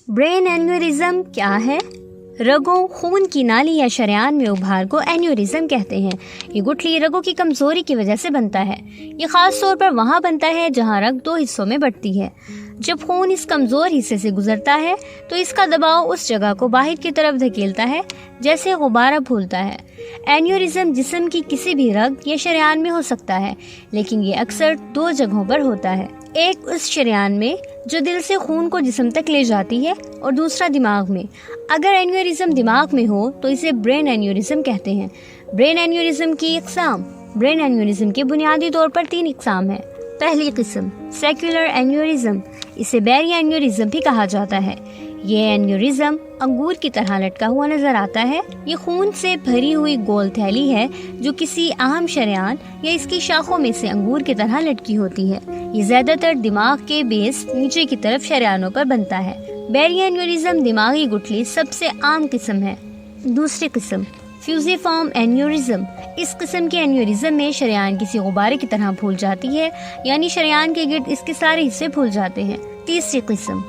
Brain aneurysm क्या है? रगों, खून की नाली या शरेआन में उभार को एन्यूरिज्म कहते हैं। ये गुठली रगों की कमजोरी की वजह से बनता है। ये खास तौर पर वहाँ बनता है जहाँ रग दो हिस्सों में बढ़ती है। जब खून इस कमजोर हिस्से से गुजरता है तो इसका दबाव उस जगह को बाहर की तरफ धकेलता है जैसे गुब्बारा फूलता है। एन्यूरिज्म जिस्म की किसी भी रग या शरेआन में हो सकता है, लेकिन ये अक्सर दो जगहों पर होता है। एक उस शरेआन में जो दिल से खून को जिस्म तक ले जाती है और दूसरा दिमाग में। अगर एन्यूरिज्म दिमाग में हो तो इसे ब्रेन एन्यूरिज्म कहते हैं। ब्रेन एन्यूरिज्म की इकसाम। ब्रेन एन्यूरिज्म के बुनियादी तौर पर 3 इकसाम है। पहली किस्म सेक्युलर एन्यूरिज्म, इसे बैरी एन्यूरिज्म भी कहा जाता है। ये एन्यूरिज्म अंगूर की तरह लटका हुआ नजर आता है। ये खून से भरी हुई गोल थैली है जो किसी अहम शरेआन या इसकी शाखों में से अंगूर की तरह लटकी होती है। ये ज्यादातर दिमाग के बेस नीचे की तरफ शरेआनों पर बनता है। बैरी एन्यूरिज्म दिमागी गुठली सबसे आम किस्म है। दूसरी किस्म फ्यूजिफॉर्म एन्यूरिज्म। इस किस्म के एन्यूरिज्म में शरेआन किसी गुब्बारे की तरह फूल जाती है, यानी शरेआन के गिर्द इसके सारे हिस्से फूल जाते हैं। तीसरी किस्म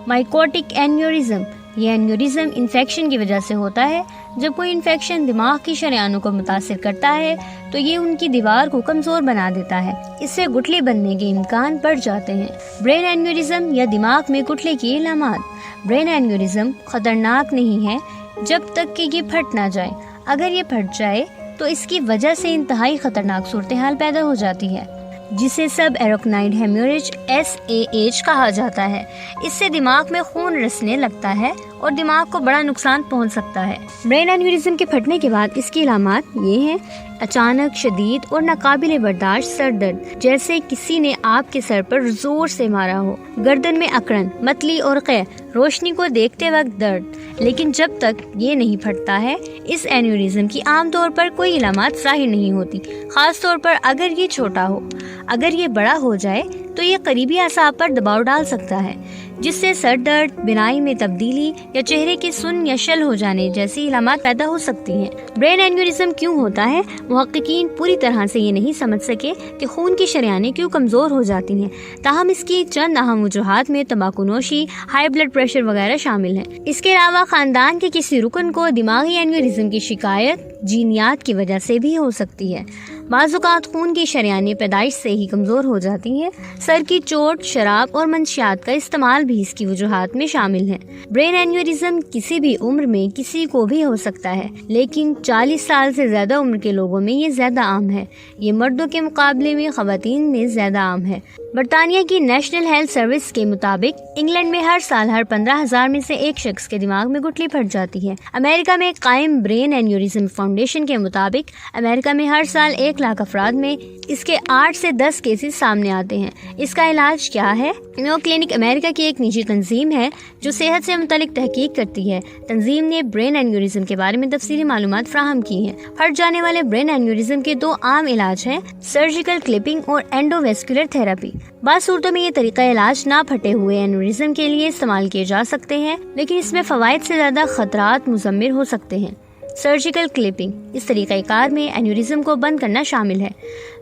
माइकोटिक एन्यूरिज्म। ये एन्यूरिज्म इन्फेक्शन की वजह से होता है। जब कोई इन्फेक्शन दिमाग की शरेआनों को मुतासिर करता है तो ये उनकी दीवार को कमजोर बना देता है। इससे गुठली बनने के इम्कान बढ़ जाते हैं। ब्रेन एन्यूरिज्म या दिमाग में गुठली की इलामात। ब्रेन एन्यूरिज्म खतरनाक नहीं है जब तक कि ये फट ना जाए। अगर ये फट जाए तो इसकी वजह से इंतहाई खतरनाक सूरत हाल पैदा हो जाती है, जिसे सब एरोक्नाइड हेमोरेज SAH कहा जाता है। इससे दिमाग में खून रिसने लगता है और दिमाग को बड़ा नुकसान पहुंच सकता है। ब्रेन एन्यूरिज्म के फटने के बाद इसकी अलामात ये हैं: अचानक शदीद और नाकाबिले बर्दाश्त सर दर्द, जैसे किसी ने आपके सर पर जोर से मारा हो। गर्दन में अकड़न, मतली और कै, रोशनी को देखते वक्त दर्द। लेकिन जब तक ये नहीं फटता है इस एन्यूरिज्म की आमतौर पर कोई इलामात ज़ाहिर नहीं होती, खास तौर पर अगर ये छोटा हो। अगर ये बड़ा हो जाए तो ये करीबी असाब पर दबाव डाल सकता है, जिससे सर दर्द, बिनाई में तब्दीली या चेहरे के सुन्न या शल हो जाने जैसी इलामात पैदा हो सकती हैं। ब्रेन एन्यूरिज्म क्यों होता है? मुहक्किकीन पूरी तरह से ये नहीं समझ सके कि खून की शरेआनें क्यों कमजोर हो जाती हैं। ताहम इसकी चंद अहम वजूहात में तंबाकूनोशी, हाई ब्लड प्रेशर वगैरह शामिल हैं। इसके अलावा खानदान के किसी रुकन को दिमागी एन्यूरिज्म की शिकायत जीनियात की वजह से भी हो सकती है। बाज़-औक़ात खून की शरेआनें पैदाइश से ही कमजोर हो जाती हैं। सर की चोट, शराब और मंशियात का इस्तेमाल भी इसकी वजूहात में शामिल है। ब्रेन एन्यूरिज्म किसी भी उम्र में किसी को भी हो सकता है, लेकिन 40 साल से ज्यादा उम्र के लोगों में ये ज्यादा आम है। ये मर्दों के मुकाबले में ख़वातीन में ज्यादा आम है। बरतानिया की नेशनल हेल्थ सर्विस के मुताबिक इंग्लैंड में हर साल हर 15,000 में से एक शख्स के दिमाग में गुठली फट जाती है। अमेरिका में कायम ब्रेन एन्यूरिज्म फाउंडेशन के मुताबिक अमेरिका में हर साल 1 लाख अफराद में इसके 8 से 10 केसेस सामने आते हैं। इसका इलाज क्या है? मेयो क्लिनिक अमेरिका की एक निजी तंजीम है जो सेहत से मुतालिक तहकीक करती है। तंजीम ने ब्रेन एन्यूरिज्म के बारे में तफसीली मालूमात फराहम की हैं। फट जाने वाले ब्रेन एन्यूरिज्म के 2 आम इलाज हैं: सर्जिकल क्लिपिंग और एंडोवेस्कुलर थेरेपी। बात सूरतों में ये तरीका इलाज ना फटे हुए एन्यूरिज्म के लिए इस्तेमाल किए जा सकते हैं, लेकिन इसमें फवाइद से ज्यादा खतरात मुज़म्मिर हो सकते हैं। सर्जिकल क्लिपिंग, इस तरीक़ाकार में एन्यूरिज्म को बंद करना शामिल है।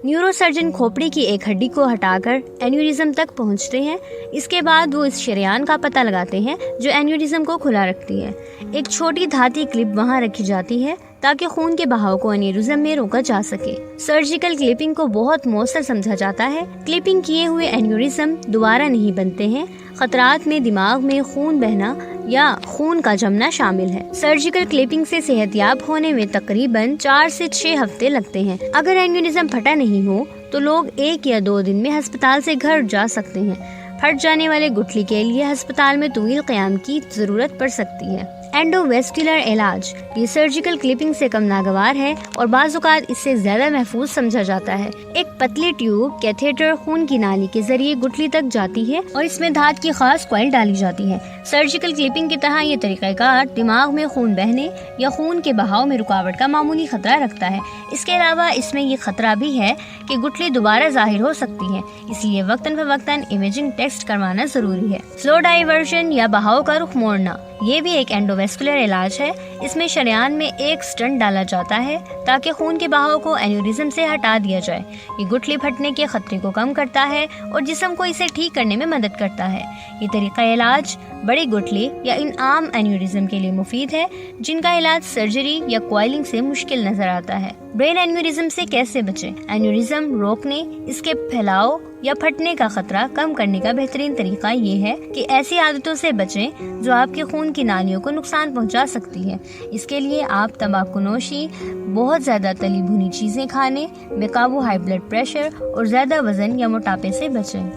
न्यूरोसर्जन खोपड़ी की एक हड्डी को हटाकर एन्यूरिज्म तक पहुंचते हैं। इसके बाद वो इस शरेआन का पता लगाते हैं जो एन्यूरिज्म को खुला रखती है। एक छोटी धाती क्लिप वहां रखी जाती है ताकि खून के बहाव को एन्यूरिज्म में रोका जा सके। सर्जिकल क्लिपिंग को बहुत मौसर समझा जाता है। क्लिपिंग किए हुए एन्यूरिज्म दोबारा नहीं बनते हैं। खतरात में दिमाग में खून बहना या खून का जमना शामिल है। सर्जिकल क्लिपिंग से सेहतयाब होने में तकरीबन 4 से 6 हफ्ते लगते हैं। अगर एन्यूरिज्म फटा नहीं हो तो लोग 1 या 2 दिन में अस्पताल से घर जा सकते हैं। फट जाने वाले गुठली के लिए अस्पताल में तवील क़याम की जरूरत पड़ सकती है। एंडोवेस्कुलर इलाज, ये सर्जिकल क्लिपिंग से कम नागवार है और बाज़-औक़ात इससे ज्यादा महफूज समझा जाता है। एक पतली ट्यूब कैथेटर खून की नाली के जरिए गुठली तक जाती है और इसमें धात की खास कॉइल डाली जाती है। सर्जिकल क्लिपिंग की तरह ये तरीक़ाकार दिमाग में खून बहने या खून के बहाव में रुकावट का मामूली खतरा रखता है। इसके अलावा इसमें ये खतरा भी है कि गुठली दोबारा जाहिर हो सकती है, इसलिए वक्तन फवक्तन इमेजिंग टेस्ट करवाना जरूरी है। स्लो डाइवर्जन या बहाव का रुख मोड़ना, ये भी एक एंडोवेस्कुलर इलाज है। اس میں شریان میں ایک سٹنٹ ڈالا جاتا ہے تاکہ خون کے بہاؤ کو اینیورزم سے ہٹا دیا جائے۔ یہ گٹھلی پھٹنے کے خطرے کو کم کرتا ہے اور جسم کو اسے ٹھیک کرنے میں مدد کرتا ہے۔ یہ طریقہ علاج بڑی گٹھلی یا ان عام اینیورزم کے لیے مفید ہے جن کا علاج سرجری یا کوائلنگ سے مشکل نظر آتا ہے۔ برین اینیورزم سے کیسے بچیں؟ اینیورزم روکنے، اس کے پھیلاؤ یا پھٹنے کا خطرہ کم کرنے کا بہترین طریقہ یہ ہے کہ ایسی عادتوں سے بچیں جو آپ کے خون کی نالیوں کو نقصان پہنچا سکتی ہے۔ اس کے لیے آپ تمباکو نوشی، بہت زیادہ تلی بھنی چیزیں کھانے، بے قابو ہائی بلڈ پریشر اور زیادہ وزن یا موٹاپے سے بچیں۔